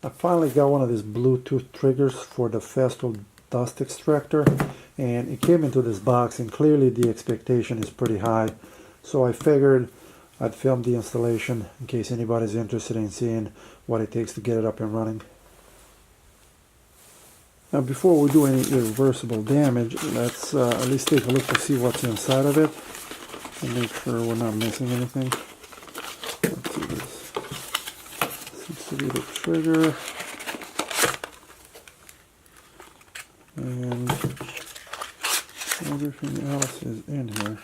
I finally got one of these Bluetooth triggers for the Festool dust extractor, and it came into this box, and clearly the expectation is pretty high, so I figured I'd film the installation in case anybody's interested in seeing what it takes to get it up and running. Now before we do any irreversible damage, let's at least take a look to see what's inside of it and make sure we're not missing anything. Let's see this. Seems to be the trigger. And everything else is in here.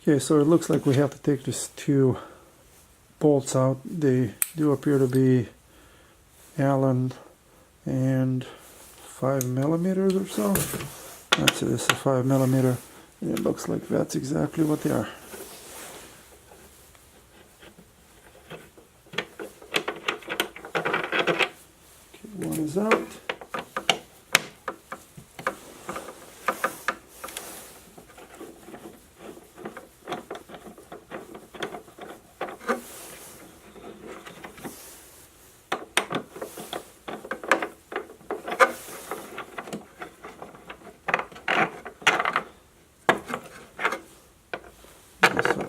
Okay, so it looks like we have to take these two bolts out. They do appear to be Allen and 5mm or so. That's it, it's a 5mm. And it looks like that's exactly what they are. Okay, one is out.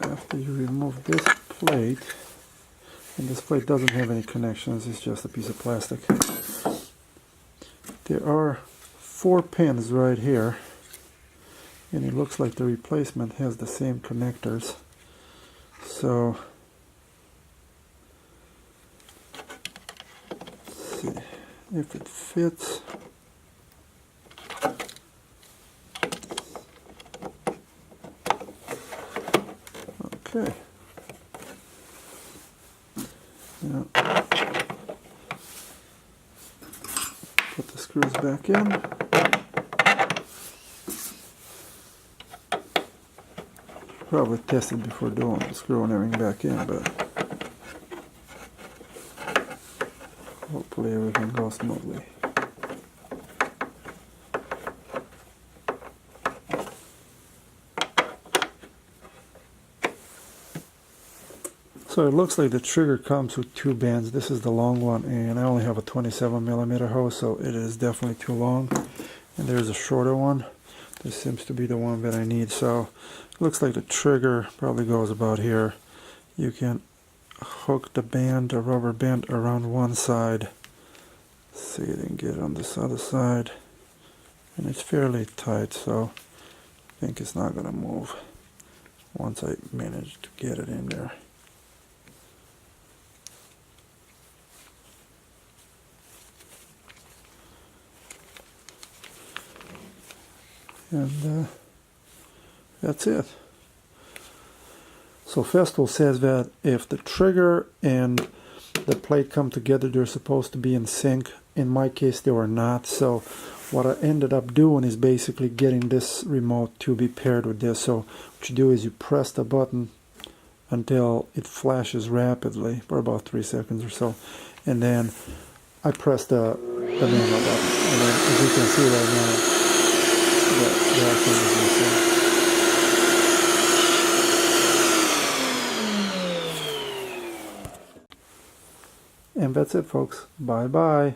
After you remove this plate, and this plate doesn't have any connections, it's just a piece of plastic. There are 4 pins right here, and it looks like the replacement has the same connectors. So let's see if it fits. Okay. Now, put the screws back in. Probably test it before screwing everything back in, but hopefully everything goes smoothly. So it looks like the trigger comes with 2 bands. This is the long one, and I only have a 27mm hose, so it is definitely too long. And there's a shorter one. This seems to be the one that I need. So it looks like the trigger probably goes about here. You can hook the band, a rubber band, around one side. Let's see if I can get it on this other side. And it's fairly tight, so I think it's not going to move once I manage to get it in there. And that's it. So Festool says that if the trigger and the plate come together, they're supposed to be in sync. In my case, they were not. So what I ended up doing is basically getting this remote to be paired with this. So what you do is you press the button until it flashes rapidly for about 3 seconds or so. And then I press the manual button. And then, as you can see right now, the action is missing. And that's it, folks. Bye bye.